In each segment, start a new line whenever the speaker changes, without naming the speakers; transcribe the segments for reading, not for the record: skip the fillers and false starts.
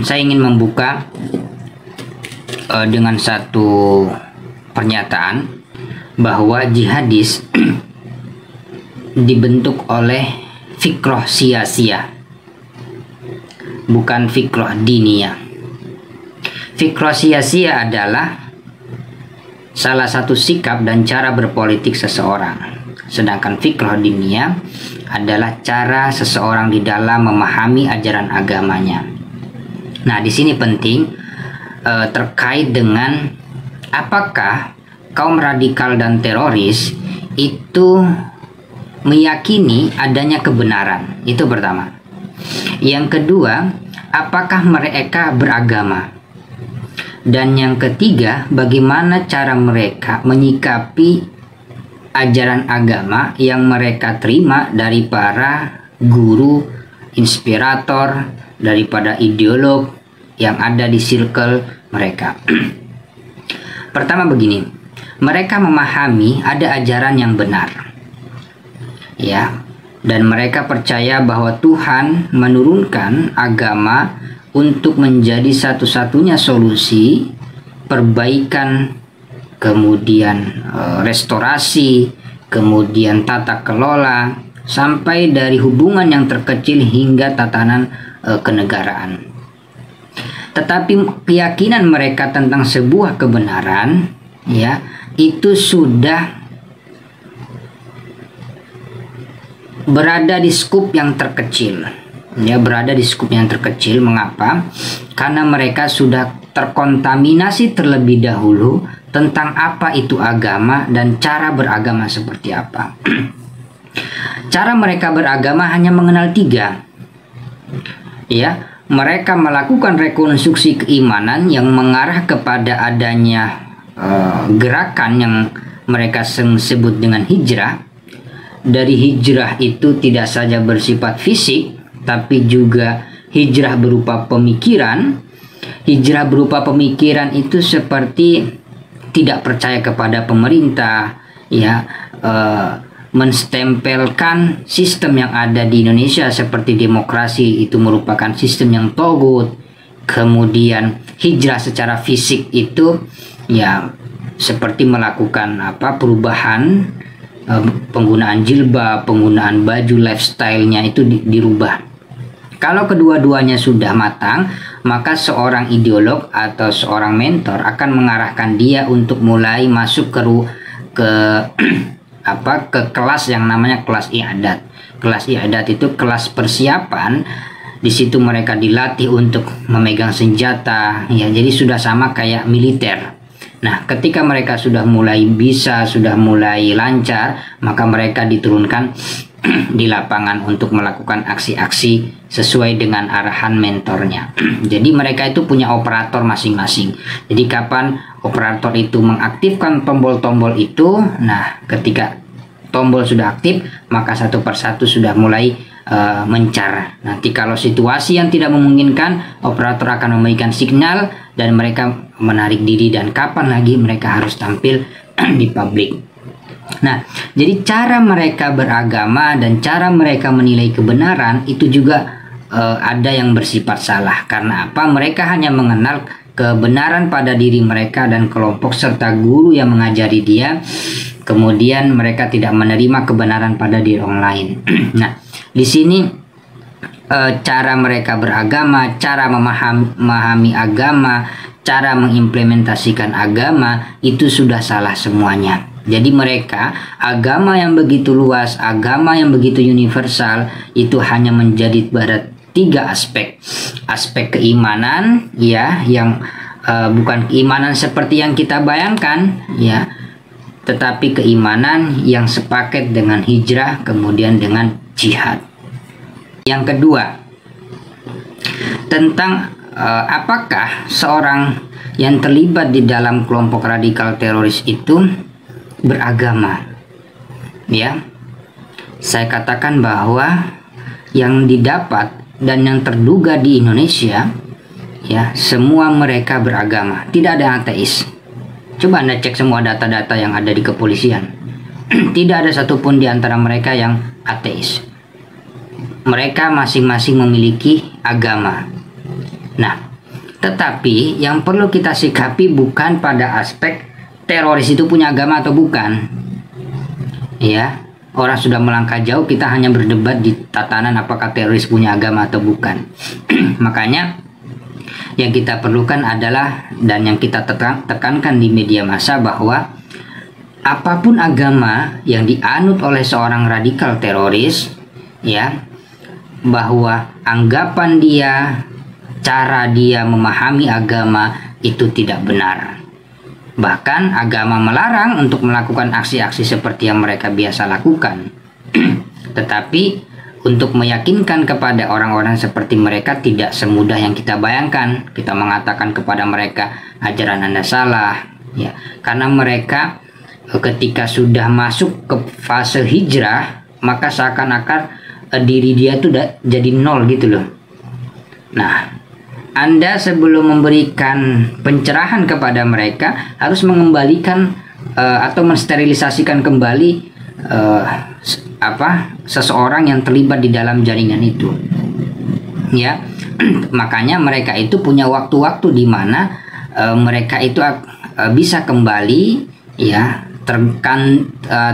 Saya ingin membuka dengan satu pernyataan bahwa jihadis dibentuk oleh fikroh sia-sia, bukan fikroh diniyah. Fikroh sia-sia adalah salah satu sikap dan cara berpolitik seseorang, sedangkan fikroh diniyah adalah cara seseorang di dalam memahami ajaran agamanya. Nah, di sini penting terkait dengan apakah kaum radikal dan teroris itu meyakini adanya kebenaran. Itu pertama. Yang kedua, apakah mereka beragama? Dan yang ketiga, bagaimana cara mereka menyikapi ajaran agama yang mereka terima dari para guru, inspirator, daripada ideolog yang ada di circle mereka. Pertama begini, mereka memahami ada ajaran yang benar, ya, dan mereka percaya bahwa Tuhan menurunkan agama untuk menjadi satu-satunya solusi perbaikan, kemudian restorasi, kemudian tata kelola, sampai dari hubungan yang terkecil hingga tatanan kenegaraan. Tetapi keyakinan mereka tentang sebuah kebenaran, ya, itu sudah berada di skup yang terkecil, ya, berada di skup yang terkecil. Mengapa? Karena mereka sudah terkontaminasi terlebih dahulu tentang apa itu agama dan cara beragama seperti apa. Cara mereka beragama hanya mengenal 3. Ya, mereka melakukan rekonstruksi keimanan yang mengarah kepada adanya gerakan yang mereka sebut dengan hijrah. Dari hijrah itu tidak saja bersifat fisik, tapi juga hijrah berupa pemikiran. Hijrah berupa pemikiran itu seperti tidak percaya kepada pemerintah, ya, menstempelkan sistem yang ada di Indonesia seperti demokrasi itu merupakan sistem yang togut. Kemudian hijrah secara fisik itu, ya, seperti melakukan perubahan, penggunaan jilbab, penggunaan baju, lifestyle-nya itu dirubah. Kalau kedua-duanya sudah matang, maka seorang ideolog atau seorang mentor akan mengarahkan dia untuk mulai masuk ke kelas yang namanya kelas i'dad. Kelas i'dad itu kelas persiapan. Di situ mereka dilatih untuk memegang senjata, ya, jadi sudah sama kayak militer. Nah, ketika mereka sudah mulai bisa, sudah mulai lancar, maka mereka diturunkan di lapangan untuk melakukan aksi-aksi sesuai dengan arahan mentornya. Jadi mereka itu punya operator masing-masing. Jadi kapan operator itu mengaktifkan tombol-tombol itu, nah, ketika tombol sudah aktif, maka satu persatu sudah mulai mencar. Nanti kalau situasi yang tidak memungkinkan, operator akan memberikan signal dan mereka menarik diri, dan kapan lagi mereka harus tampil di publik. Nah, jadi cara mereka beragama dan cara mereka menilai kebenaran itu juga ada yang bersifat salah. Karena apa? Mereka hanya mengenal kebenaran pada diri mereka dan kelompok serta guru yang mengajari dia. Kemudian mereka tidak menerima kebenaran pada diri orang lain. Nah, di sini cara mereka beragama, cara memahami agama, cara mengimplementasikan agama itu sudah salah semuanya. Jadi mereka agama yang begitu luas, agama yang begitu universal itu hanya menjadi pada 3 aspek. Aspek keimanan, ya, yang bukan keimanan seperti yang kita bayangkan, ya, tetapi keimanan yang sepaket dengan hijrah, kemudian dengan jihad. Yang kedua, tentang apakah seorang yang terlibat di dalam kelompok radikal teroris itu beragama, ya. saya katakan bahwa yang didapat dan yang terduga di Indonesia, ya, semua mereka beragama, tidak ada ateis. Coba Anda cek semua data-data yang ada di kepolisian, tidak ada satupun di antara mereka yang ateis. Mereka masing-masing memiliki agama. Nah, tetapi yang perlu kita sikapi bukan pada aspek teroris itu punya agama atau bukan. Ya, orang sudah melangkah jauh, kita hanya berdebat di tatanan apakah teroris punya agama atau bukan. Makanya yang kita perlukan adalah, dan yang kita tekankan di media massa, bahwa apapun agama yang dianut oleh seorang radikal teroris, ya, bahwa anggapan dia, cara dia memahami agama itu tidak benar. Bahkan agama melarang untuk melakukan aksi-aksi seperti yang mereka biasa lakukan. Tetapi untuk meyakinkan kepada orang-orang seperti mereka tidak semudah yang kita bayangkan. Kita mengatakan kepada mereka, ajaran Anda salah, ya, karena mereka ketika sudah masuk ke fase hijrah, maka seakan-akan diri dia tuh jadi nol gitu loh. Nah, Anda sebelum memberikan pencerahan kepada mereka harus mengembalikan atau mensterilisasikan kembali seseorang yang terlibat di dalam jaringan itu, ya. Makanya mereka itu punya waktu-waktu di mana mereka itu bisa kembali, ya,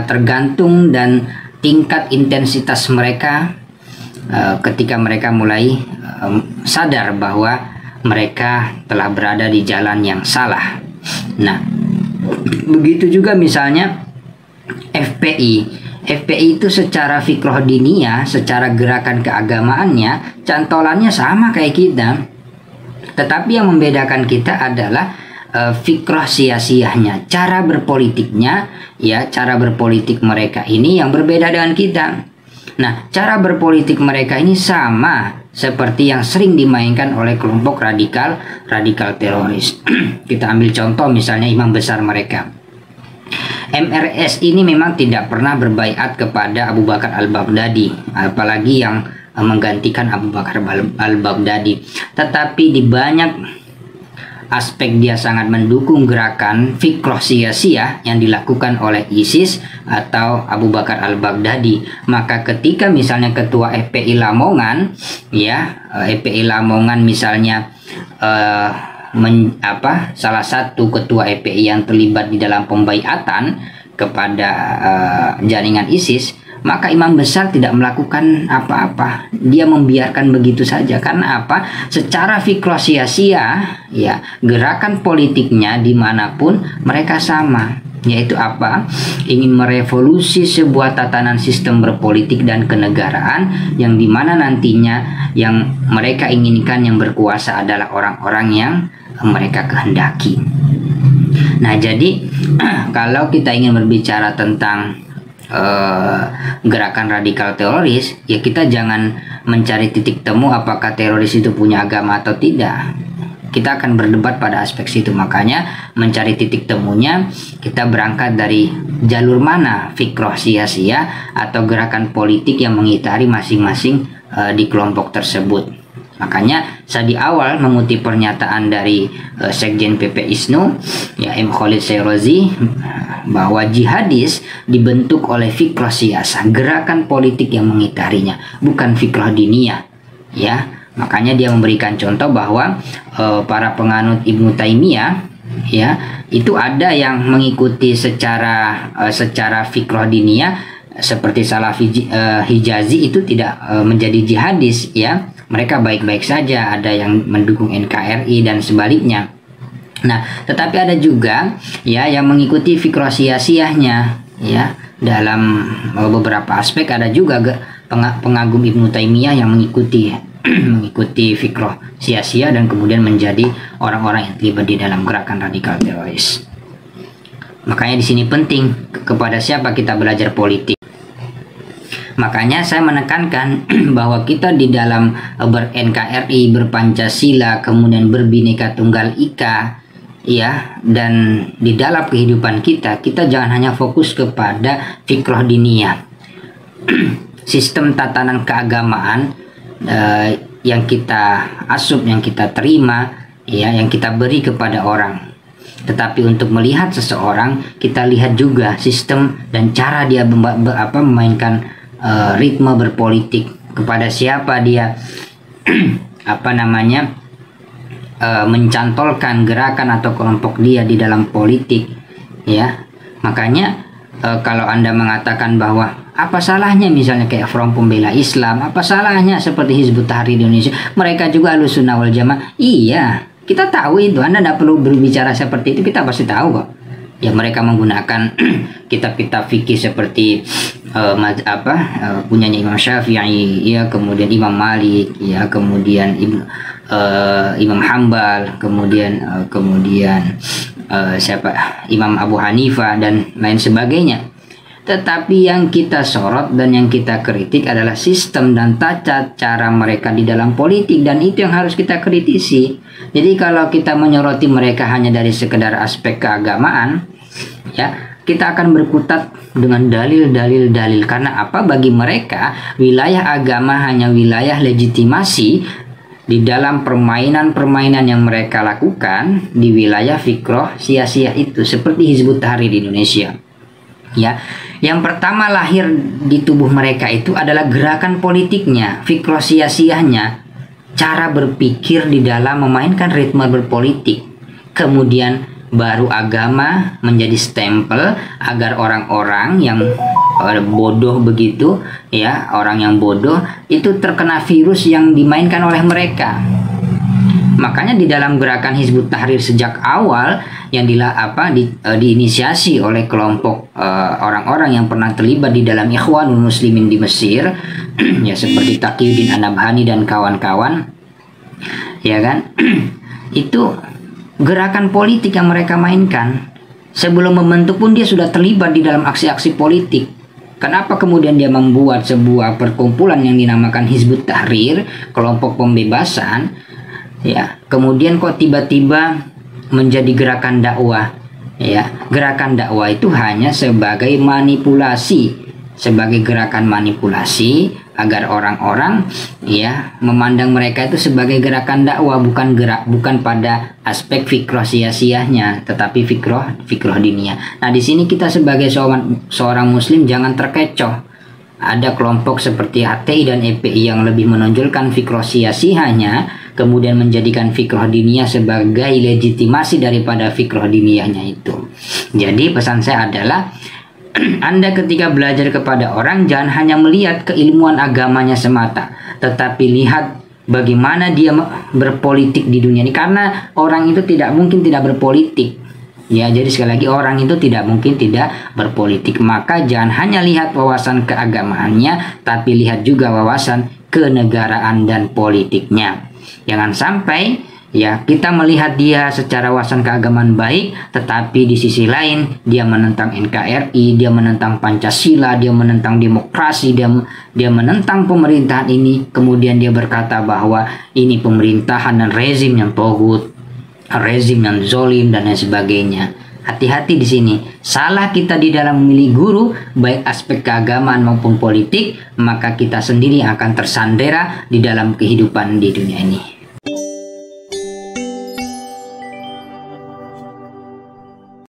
tergantung dan tingkat intensitas mereka ketika mereka mulai sadar bahwa mereka telah berada di jalan yang salah. Nah, begitu juga misalnya FPI. FPI itu secara fikroh diniyah, secara gerakan keagamaannya, cantolannya sama kayak kita. Tetapi yang membedakan kita adalah fikroh sia-siahnya, cara berpolitiknya, ya, cara berpolitik mereka ini yang berbeda dengan kita. Nah, cara berpolitik mereka ini sama seperti yang sering dimainkan oleh kelompok radikal teroris. Kita ambil contoh misalnya imam besar mereka. MRS ini memang tidak pernah berbaiat kepada Abu Bakar al-Baghdadi, apalagi yang menggantikan Abu Bakar al-Baghdadi. Tetapi di banyak aspek dia sangat mendukung gerakan fikroh sia-sia yang dilakukan oleh ISIS atau Abu Bakar al-Baghdadi. Maka ketika misalnya ketua FPI Lamongan, ya, FPI Lamongan misalnya salah satu ketua FPI yang terlibat di dalam pembaiatan kepada jaringan ISIS, maka imam besar tidak melakukan apa-apa. Dia membiarkan begitu saja. Karena apa? Secara fikroh sia-sia, ya, gerakan politiknya dimanapun mereka sama, yaitu apa? Ingin merevolusi sebuah tatanan sistem berpolitik dan kenegaraan yang dimana nantinya yang mereka inginkan yang berkuasa adalah orang-orang yang mereka kehendaki. Nah, jadi kalau kita ingin berbicara tentang gerakan radikal teroris, ya, kita jangan mencari titik temu apakah teroris itu punya agama atau tidak. Kita akan berdebat pada aspek situ. Makanya mencari titik temunya, kita berangkat dari jalur mana fikroh sia-sia atau gerakan politik yang mengitari masing-masing di kelompok tersebut. Makanya saya di awal mengutip pernyataan dari Sekjen PP ISNU, ya, M. Khalid Seyrozi, bahwa jihadis dibentuk oleh fikroh siasa, gerakan politik yang mengitarinya, bukan fikroh diniyah, ya. Makanya dia memberikan contoh bahwa para penganut Ibnu Taimiyah, ya, itu ada yang mengikuti secara fikroh diniyah seperti Salafi Hijazi itu tidak menjadi jihadis, ya. Mereka baik-baik saja, ada yang mendukung NKRI dan sebaliknya. Nah, tetapi ada juga, ya, yang mengikuti fikroh sia-siahnya, ya. Dalam beberapa aspek ada juga pengagum Ibnu Taimiyah yang mengikuti fikroh sia-sia dan kemudian menjadi orang-orang yang terlibat di dalam gerakan radikal teroris. Makanya di sini penting kepada siapa kita belajar politik. Makanya saya menekankan bahwa kita di dalam ber-NKRI, berpancasila, kemudian berbineka tunggal ika, ya, dan di dalam kehidupan kita jangan hanya fokus kepada fikroh diniyah. sistem tatanan keagamaan yang kita asup, yang kita terima, ya, yang kita beri kepada orang. Tetapi untuk melihat seseorang, kita lihat juga sistem dan cara dia memainkan ritme berpolitik, kepada siapa dia mencantolkan gerakan atau kelompok dia di dalam politik, ya. Makanya kalau Anda mengatakan bahwa apa salahnya misalnya kayak Front Pembela Islam, apa salahnya seperti Hizbut Tahrir Indonesia, mereka juga Ahlussunnah wal Jamaah. Iya, kita tahu itu. Anda tidak perlu berbicara seperti itu, kita pasti tahu kok. Ya, mereka menggunakan kitab-kitab fikih seperti punyanya Imam Syafi'i, ya, kemudian Imam Malik, ya, kemudian Imam Hambal, kemudian Imam Abu Hanifah dan lain sebagainya. Tetapi yang kita sorot dan yang kita kritik adalah sistem dan tata cara mereka di dalam politik, dan itu yang harus kita kritisi. Jadi kalau kita menyoroti mereka hanya dari sekedar aspek keagamaan, ya, kita akan berkutat dengan dalil. Karena apa? Bagi mereka wilayah agama hanya wilayah legitimasi di dalam permainan-permainan yang mereka lakukan di wilayah fikroh sia-sia itu, seperti Hizbut Tahrir di Indonesia. Ya, yang pertama lahir di tubuh mereka itu adalah gerakan politiknya, fikroh sia-sianya, cara berpikir di dalam memainkan ritme berpolitik. Kemudian baru agama menjadi stempel agar orang-orang yang bodoh begitu, ya, orang yang bodoh itu terkena virus yang dimainkan oleh mereka. Makanya di dalam gerakan Hizbut Tahrir sejak awal yang diinisiasi oleh kelompok orang-orang yang pernah terlibat di dalam Ikhwanul Muslimin di Mesir, ya, seperti Taqiyuddin An-Nabhani dan kawan-kawan, ya kan, itu gerakan politik yang mereka mainkan. Sebelum membentuk pun dia sudah terlibat di dalam aksi-aksi politik. Kenapa kemudian dia membuat sebuah perkumpulan yang dinamakan Hizbut Tahrir, kelompok pembebasan, ya, kemudian kok tiba-tiba menjadi gerakan dakwah, ya. Gerakan dakwah itu hanya sebagai manipulasi, sebagai gerakan manipulasi agar orang-orang, ya, memandang mereka itu sebagai gerakan dakwah, bukan pada aspek fikroh sia-sianya, tetapi fikroh diniyah. Nah, di sini kita sebagai seorang muslim jangan terkecoh. Ada kelompok seperti HTI dan EPI yang lebih menonjolkan fikroh sia-sianya, kemudian menjadikan fikroh diniyah sebagai legitimasi daripada fikroh diniyahnya itu. Jadi pesan saya adalah, Anda ketika belajar kepada orang jangan hanya melihat keilmuan agamanya semata, tetapi lihat bagaimana dia berpolitik di dunia ini. Karena orang itu tidak mungkin tidak berpolitik, ya. Jadi sekali lagi, orang itu tidak mungkin tidak berpolitik. Maka jangan hanya lihat wawasan keagamaannya, tapi lihat juga wawasan kenegaraan dan politiknya. Jangan sampai, ya, kita melihat dia secara wawasan keagamaan baik, tetapi di sisi lain dia menentang NKRI, dia menentang Pancasila, dia menentang demokrasi, dia menentang pemerintahan ini. Kemudian dia berkata bahwa ini pemerintahan dan rezim yang toghut, rezim yang zolim dan lain sebagainya. Hati-hati di sini. Salah kita di dalam memilih guru, baik aspek keagamaan maupun politik, maka kita sendiri akan tersandera di dalam kehidupan di dunia ini.